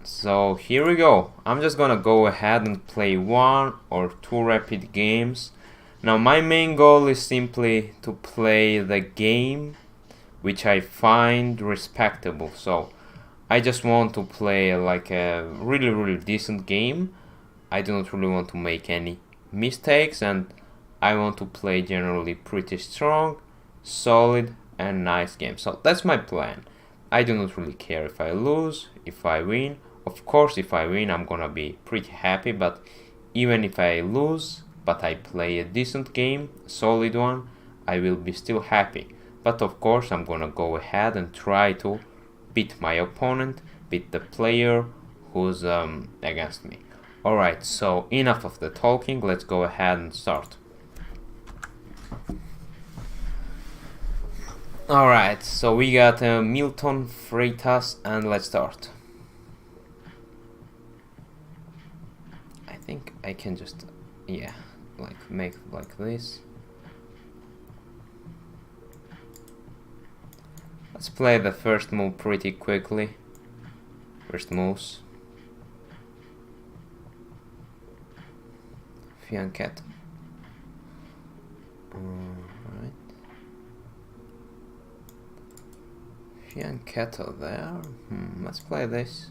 So here we go. I'm just gonna go ahead and play 1 or 2 rapid games. Now my main goal is simply to play the game which I find respectable. So I just want to play like a really decent game. I do not really want to make any mistakes, and I want to play generally pretty strong, solid and nice game. So that's my plan. I do not really care if I lose, if I win. Of course, if I win, I'm gonna be pretty happy, but even if I lose, but I play a decent game, a solid one, I will be still happy. But of course, I'm gonna go ahead and try to beat my opponent, beat the player who's against me. Alright, so enough of the talking, let's go ahead and start. Alright, so we got Milton Freitas, and let's start. I think I can just, yeah, like make like this. Let's play the first move pretty quickly. First moves. Fianchetto. Alright. Fianchetto there. Let's play this.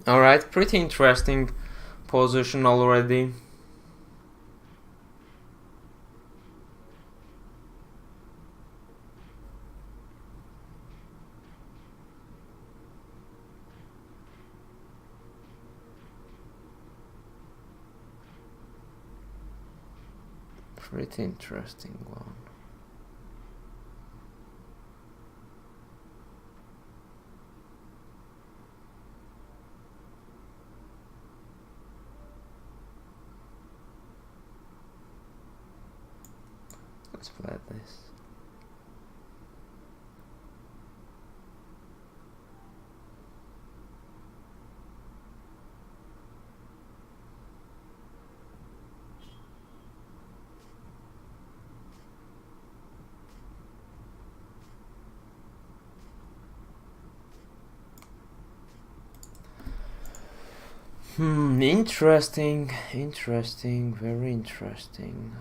Alright, pretty interesting position already. Pretty interesting one. Let's play this. Interesting, very interesting.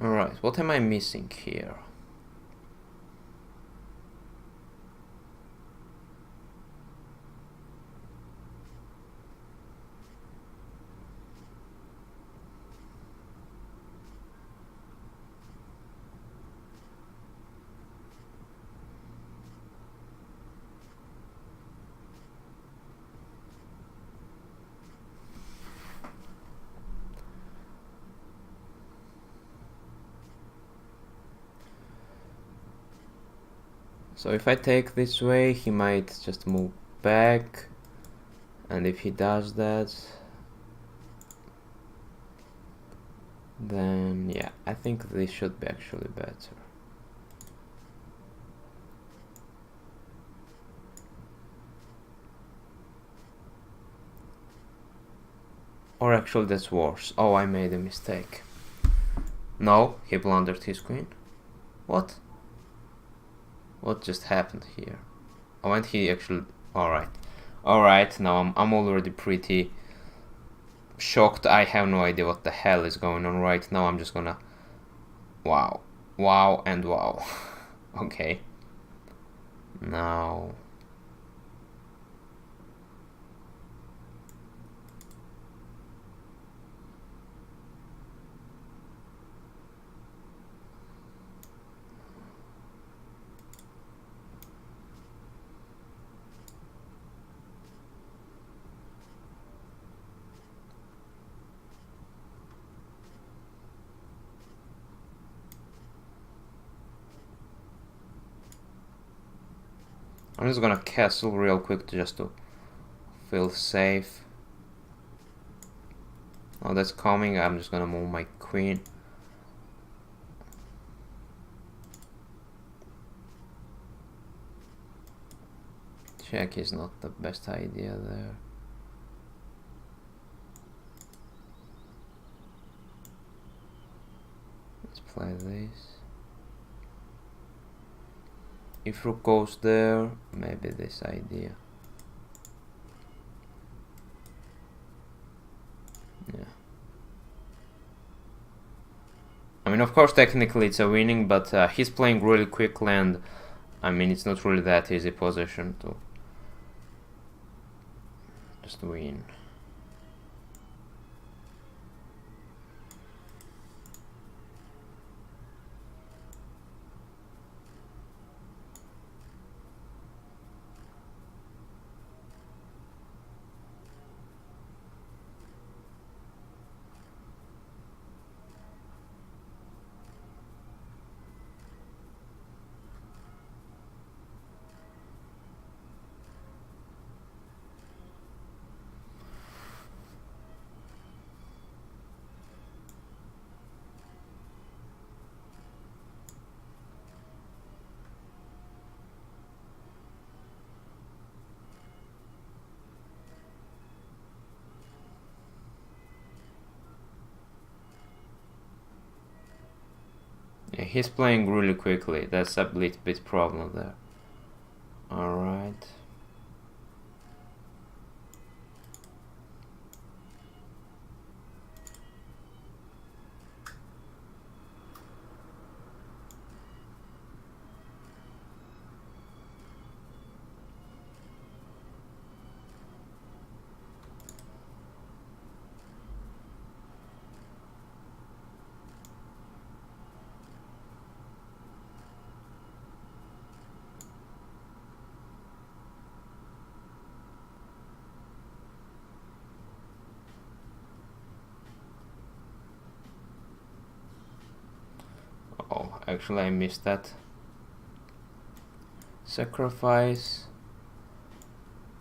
Alright, what am I missing here? So if I take this way, he might just move back, and if he does that, then yeah, I think this should be actually better. Or actually that's worse. Oh, I made a mistake. No, he blundered his queen. What? What just happened here? Oh, and he actually... Alright, now I'm already pretty shocked. I have no idea what the hell is going on right now. I'm just gonna... Wow, and wow. Okay. Now... I'm just gonna castle real quick just to feel safe. Oh, that's coming. I'm just gonna move my queen. Check is not the best idea there. Let's play this. If rook goes there, maybe this idea. Yeah. I mean, of course, technically it's a winning, but he's playing really quickly, and I mean, it's not really that easy position to just win. Yeah, he's playing really quickly. That's a little bit problem there. Alright. Oh, actually I missed that. Sacrifice.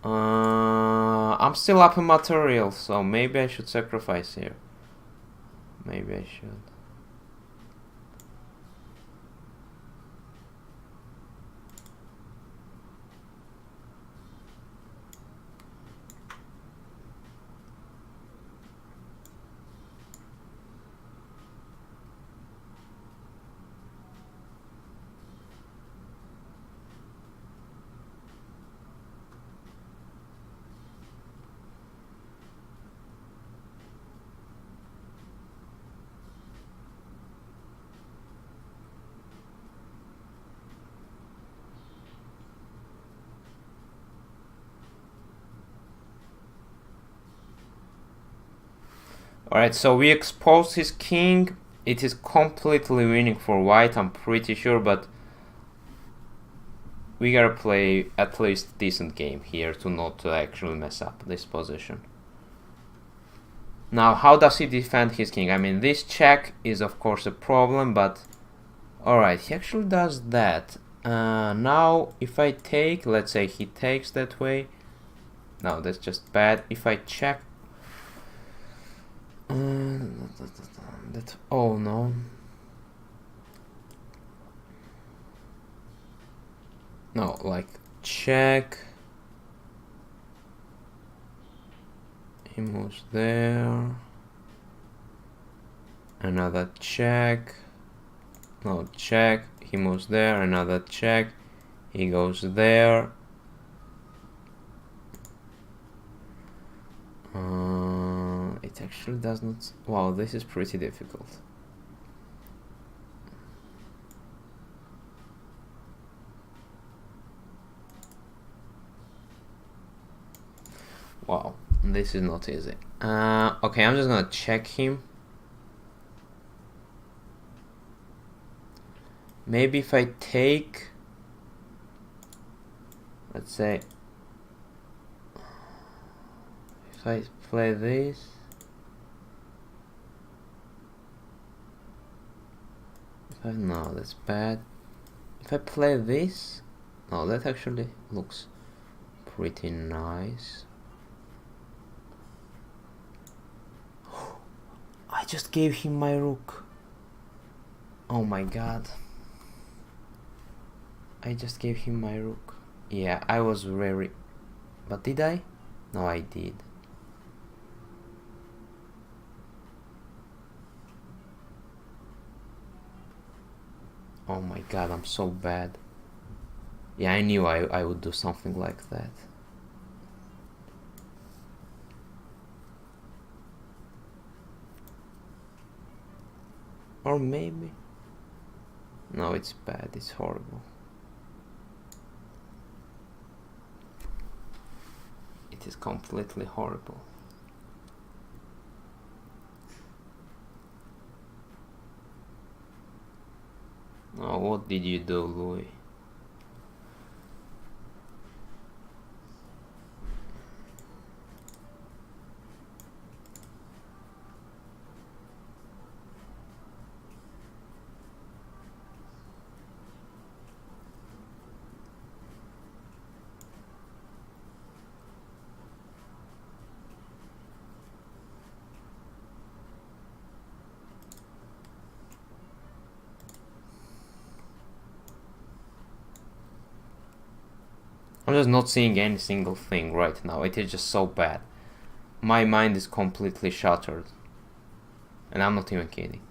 I'm still up in material, so maybe I should sacrifice here. Maybe I should. Alright, so we exposed his king. It is completely winning for white, I'm pretty sure, but we gotta play at least decent game here to not actually mess up this position. Now, how does he defend his king? I mean, this check is of course a problem, but alright, he actually does that. Now, if I take, let's say he takes that way. No, that's just bad. If I check, that, oh no. No, like check. He moves there. Another check. No, check. He moves there. Another check. He goes there. It actually does not. Wow, this is pretty difficult. Wow, this is not easy. Okay, I'm just gonna check him. Maybe if I take, let's say, if I play this, no, that's bad. If I play this, No, that actually looks pretty nice. I just gave him my rook. Oh my god. I just gave him my rook. Yeah, I was very... But did I? No, I did. Oh my god, I'm so bad. Yeah, I knew I would do something like that. Or maybe... No, it's bad, it's horrible. It is completely horrible. Oh, what did you do, Louis? I'm just not seeing any single thing right now. It is just so bad. My mind is completely shattered. And I'm not even kidding.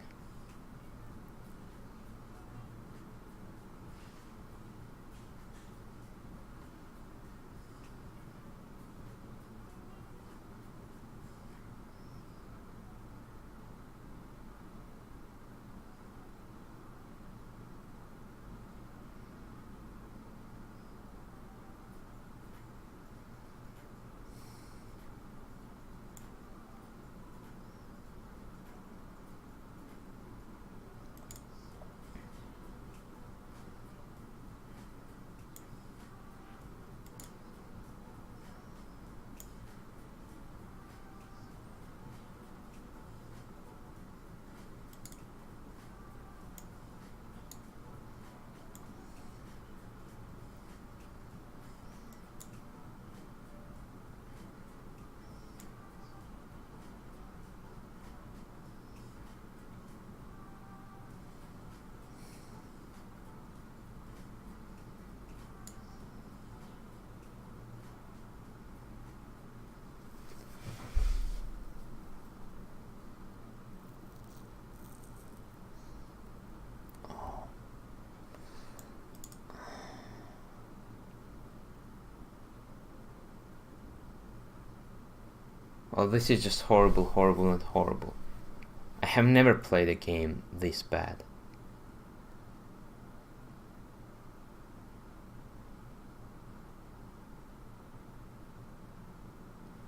Well, this is just horrible, horrible, and horrible. I have never played a game this bad.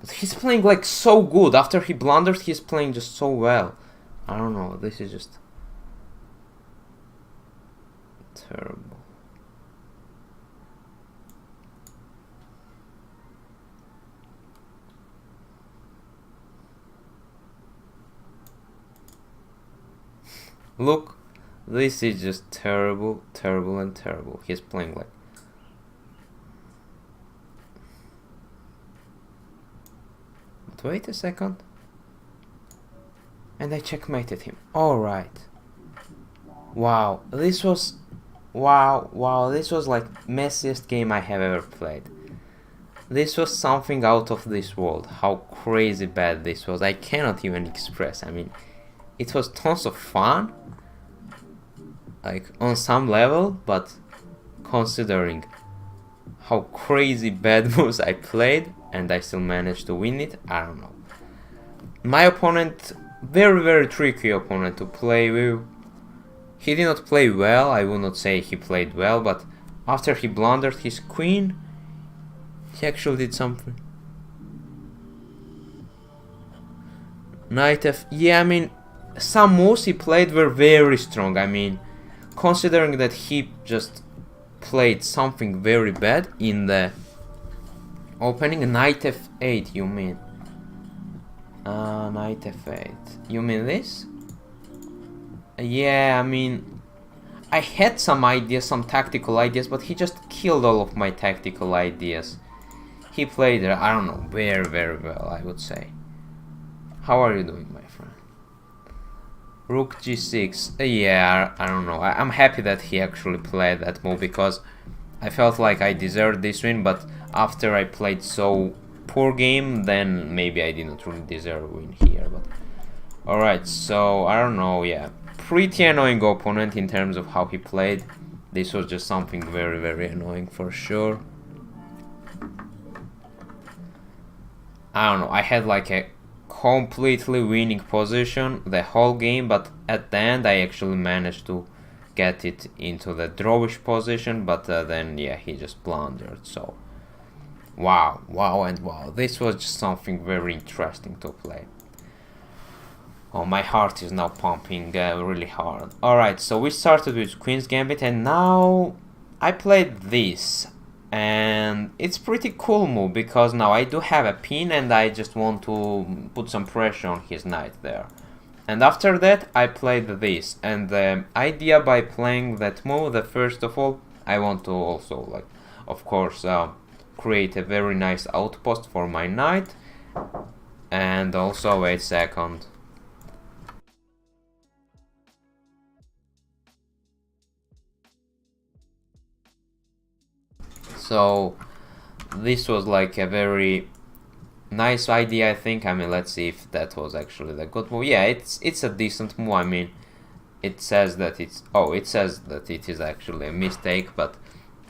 But he's playing like so good. After he blundered, he's playing just so well. I don't know, this is just terrible. Look, this is just terrible, terrible, and terrible. He's playing like... But wait a second. And I checkmated him. Alright. Wow, this was... Wow, this was like messiest game I have ever played. This was something out of this world. How crazy bad this was. I cannot even express. I mean, it was tons of fun, like on some level, but considering how crazy bad moves I played and I still managed to win it, I don't know. My opponent, very tricky opponent to play with. He did not play well, I will not say he played well, but after he blundered his queen, he actually did something. Knight F... Yeah, I mean, some moves he played were very strong. I mean, considering that he just played something very bad in the opening. Knight F8, you mean? Knight F8. You mean this? Yeah, I mean, I had some ideas, some tactical ideas, but he just killed all of my tactical ideas. He played, I don't know, very, very well, I would say. How are you doing, my friend? Rook g6. Yeah, I don't know. I'm happy that he actually played that move because I felt like I deserved this win, but after I played so poor game, then maybe I didn't really deserve a win here. But alright, so I don't know, yeah. Pretty annoying opponent in terms of how he played. This was just something very, very annoying for sure. I don't know, I had like a completely winning position the whole game, but at the end I actually managed to get it into the drawish position, but then yeah, he just blundered. So wow, this was just something very interesting to play. Oh, my heart is now pumping really hard. Alright, so we started with Queen's Gambit, and now I played this. And it's pretty cool move because now I do have a pin and I just want to put some pressure on his knight there. And after that I played this, and the idea by playing that move, that first of all I want to also, like, of course, create a very nice outpost for my knight. And also, wait a second. So this was like a very nice idea, I think. I mean, let's see if that was actually the good move. Yeah, it's a decent move. I mean, it says that it is actually a mistake, but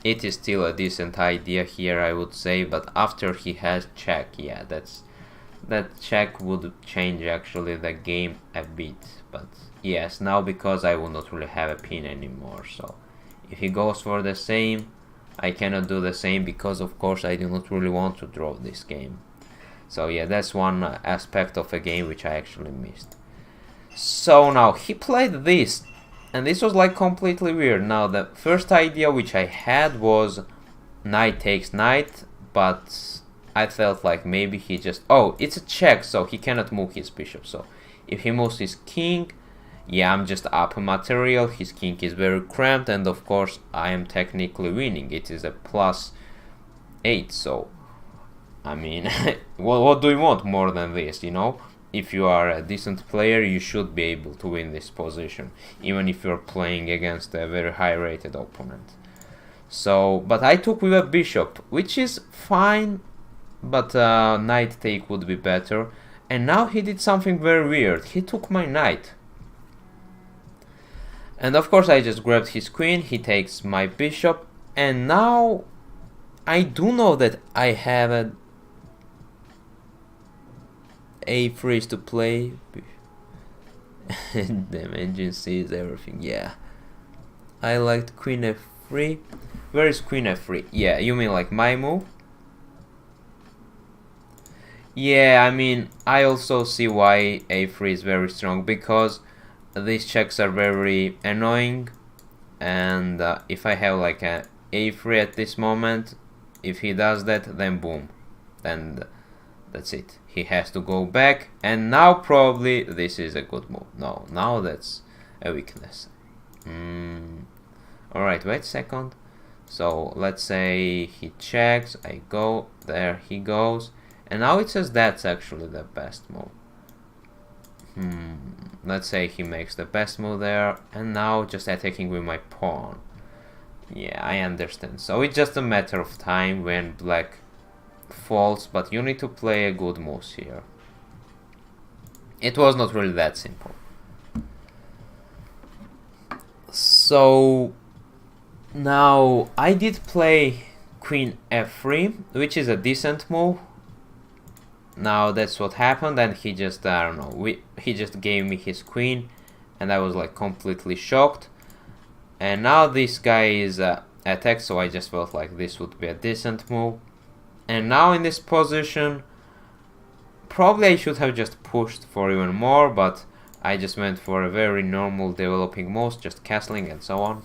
it is still a decent idea here, I would say. But after he has check, yeah, that check would change actually the game a bit. But yes, now because I will not really have a pin anymore, so if he goes for the same, I cannot do the same because of course I do not really want to draw this game. So yeah, that's one aspect of a game which I actually missed. So now he played this, and this was like completely weird. Now the first idea which I had was knight takes knight, but I felt like maybe he just, oh, it's a check, so he cannot move his bishop. So if he moves his king, yeah, I'm just up a material, his king is very cramped, and of course I am technically winning. It is a +8, so I mean, what do you want more than this, you know? If you are a decent player, you should be able to win this position, even if you're playing against a very high rated opponent. So, but I took with a bishop, which is fine, but knight take would be better. And now he did something very weird. He took my knight. And of course I just grabbed his queen, he takes my bishop, and now I do know that I have a a3 to play. Damn, engine sees everything, yeah. I liked queen f3. Where is queen f3? Yeah, you mean like my move? Yeah, I mean, I also see why a3 is very strong, because these checks are very annoying, and if I have like a a3 at this moment, if he does that, then boom, then that's it. He has to go back, and now probably this is a good move. No, now that's a weakness. Alright, wait a second. So let's say he checks, I go, there he goes, and now it says that's actually the best move. Let's say he makes the best move there, and now just attacking with my pawn. Yeah, I understand. So it's just a matter of time when black falls, but you need to play a good move here. It was not really that simple. So now I did play queen f3, which is a decent move. Now that's what happened, and he just, I don't know, he just gave me his queen, and I was like completely shocked. And now this guy is attacked, so I just felt like this would be a decent move. And now in this position, probably I should have just pushed for even more, but I just went for a very normal developing move, just castling and so on.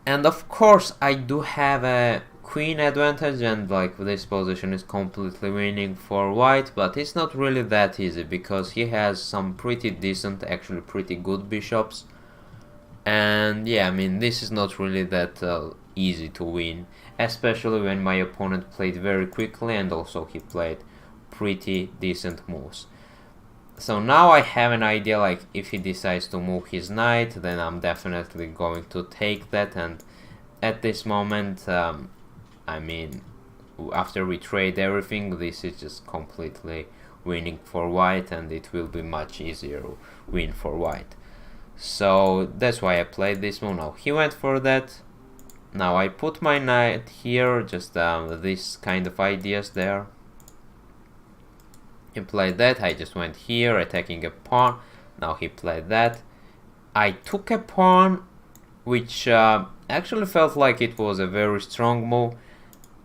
And of course I do have a queen advantage, and like this position is completely winning for white, but it's not really that easy because he has some pretty decent, actually pretty good bishops. And yeah, I mean, this is not really that easy to win, especially when my opponent played very quickly and also he played pretty decent moves. So now I have an idea, like if he decides to move his knight, then I'm definitely going to take that. And at this moment, I mean, after we trade everything, this is just completely winning for white, and it will be much easier to win for white. So that's why I played this move. Now he went for that. Now I put my knight here, just this kind of ideas there. He played that, I just went here, attacking a pawn. Now he played that. I took a pawn, which actually felt like it was a very strong move.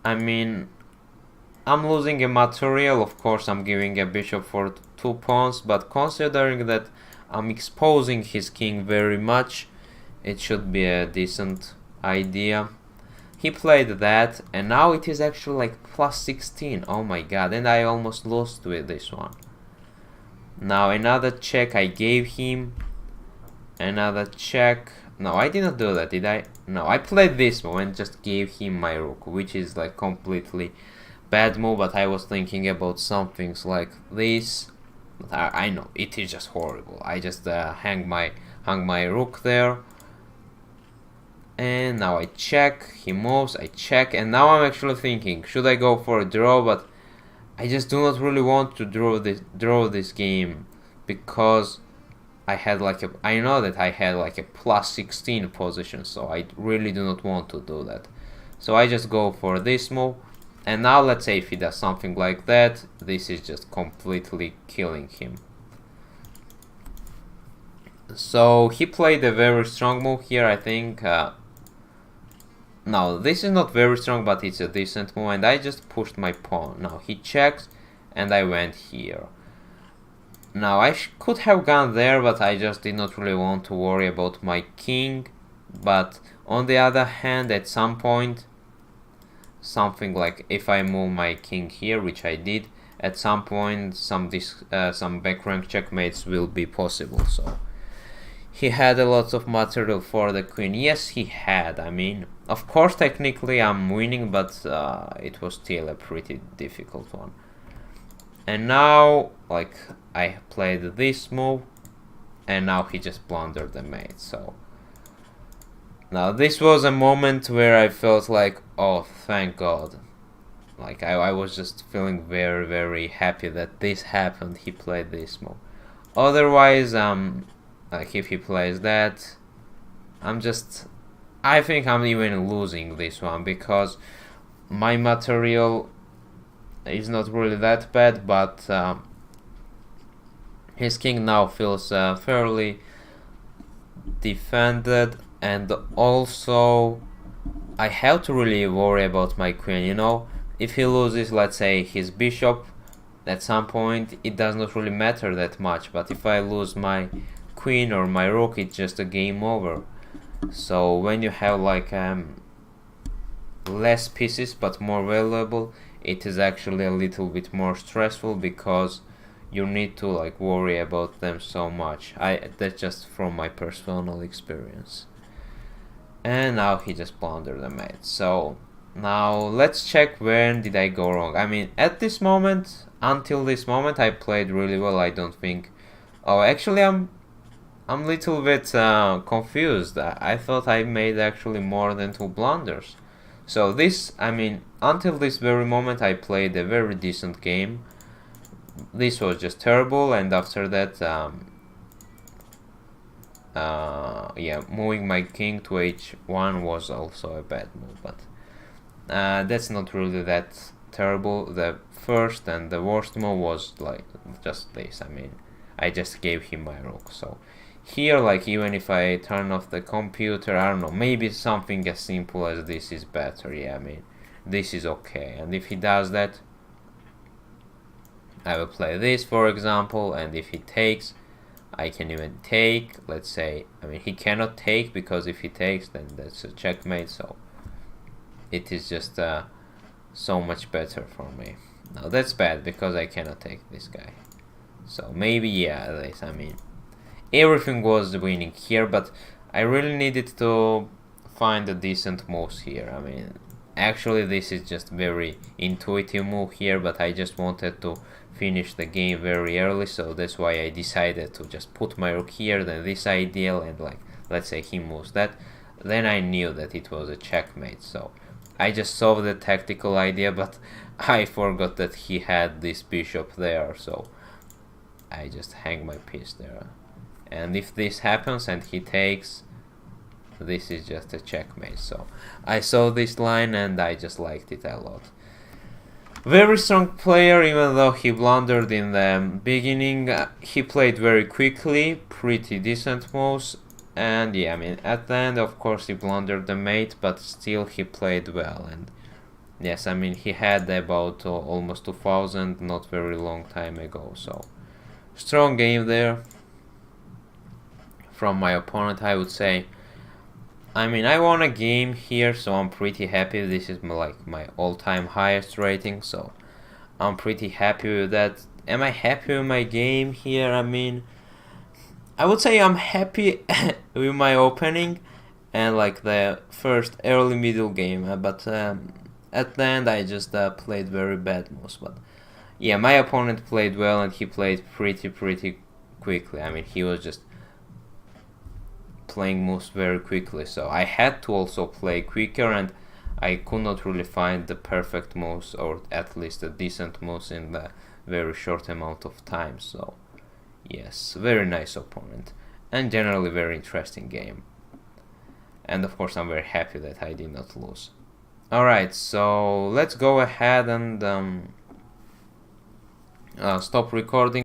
I mean, I'm losing a material, of course I'm giving a bishop for 2 pawns, but considering that I'm exposing his king very much, it should be a decent idea. He played that, and now it is actually like plus 16. Oh my god, and I almost lost with this one. Now another check I gave him. Another check. No, I didn't do that, did I? No, I played this move and just gave him my rook, which is like completely bad move, but I was thinking about some things like this. I know, it is just horrible. I just hung my rook there. And now I check, he moves, I check, and now I'm actually thinking, should I go for a draw? But I just do not really want to draw this game, because I know that I had like a plus 16 position, so I really do not want to do that. So I just go for this move, and now let's say if he does something like that, this is just completely killing him. So he played a very strong move here, I think. No, this is not very strong, but it's a decent move, and I just pushed my pawn. Now he checks, and I went here. Now I could have gone there, but I just did not really want to worry about my king. But on the other hand, at some point, something like if I move my king here, which I did, at some point some back rank checkmates will be possible. So he had a lot of material for the queen. Yes, he had. I mean, of course, technically I'm winning, but it was still a pretty difficult one. And now, like, I played this move, and now he just blundered the mate. So now this was a moment where I felt like, oh, thank God. Like, I was just feeling very, very happy that this happened. He played this move. Otherwise, like if he plays that, I think I'm even losing this one, because my material is not really that bad, but his king now feels fairly defended, and also I have to really worry about my queen, you know. If he loses, let's say, his bishop, at some point it does not really matter that much, but if I lose my queen or my rook, it's just a game over. So when you have like less pieces but more valuable, it is actually a little bit more stressful, because you need to like worry about them so much. That's just from my personal experience. And now he just blundered the mate. So now let's check when did I go wrong. I mean, at this moment, until this moment, I played really well. I don't think. Oh, actually, I'm a little bit confused. I thought I made actually more than 2 blunders. So this, I mean, until this very moment, I played a very decent game. This was just terrible, and after that, yeah, moving my king to h1 was also a bad move, but that's not really that terrible. The first and the worst move was like just this. I mean, I just gave him my rook. So here, like, even if I turn off the computer, I don't know, maybe something as simple as this is better. Yeah, I mean, this is okay. And if he does that, I will play this, for example, and if he takes, I can even take, let's say, I mean, he cannot take, because if he takes, then that's a checkmate, so it is just so much better for me. Now that's bad, because I cannot take this guy. So maybe, yeah, this, I mean, everything was winning here, but I really needed to find a decent moves here. I mean, actually this is just very intuitive move here, but I just wanted to finish the game very early, so that's why I decided to just put my rook here, then this ideal, and like, let's say he moves that, then I knew that it was a checkmate. So I just solved the tactical idea, but I forgot that he had this bishop there, so I just hang my piece there. And if this happens and he takes, this is just a checkmate. So I saw this line and I just liked it a lot. Very strong player, even though he blundered in the beginning. He played very quickly, pretty decent moves, and yeah, I mean, at the end, of course, he blundered the mate, but still he played well. And yes, I mean, he had about almost 2000 not very long time ago, so strong game there from my opponent, I would say. I mean, I won a game here, so I'm pretty happy. This is my all-time highest rating, so I'm pretty happy with that. Am I happy with my game here? I mean, I would say I'm happy with my opening and like the first early middle game, but at the end I just played very bad moves. But yeah, my opponent played well and he played pretty quickly. I mean, he was just playing moves very quickly, so I had to also play quicker, and I could not really find the perfect moves, or at least a decent moves in the very short amount of time. So yes, very nice opponent and generally very interesting game, and of course I'm very happy that I did not lose. Alright, so let's go ahead and stop recording.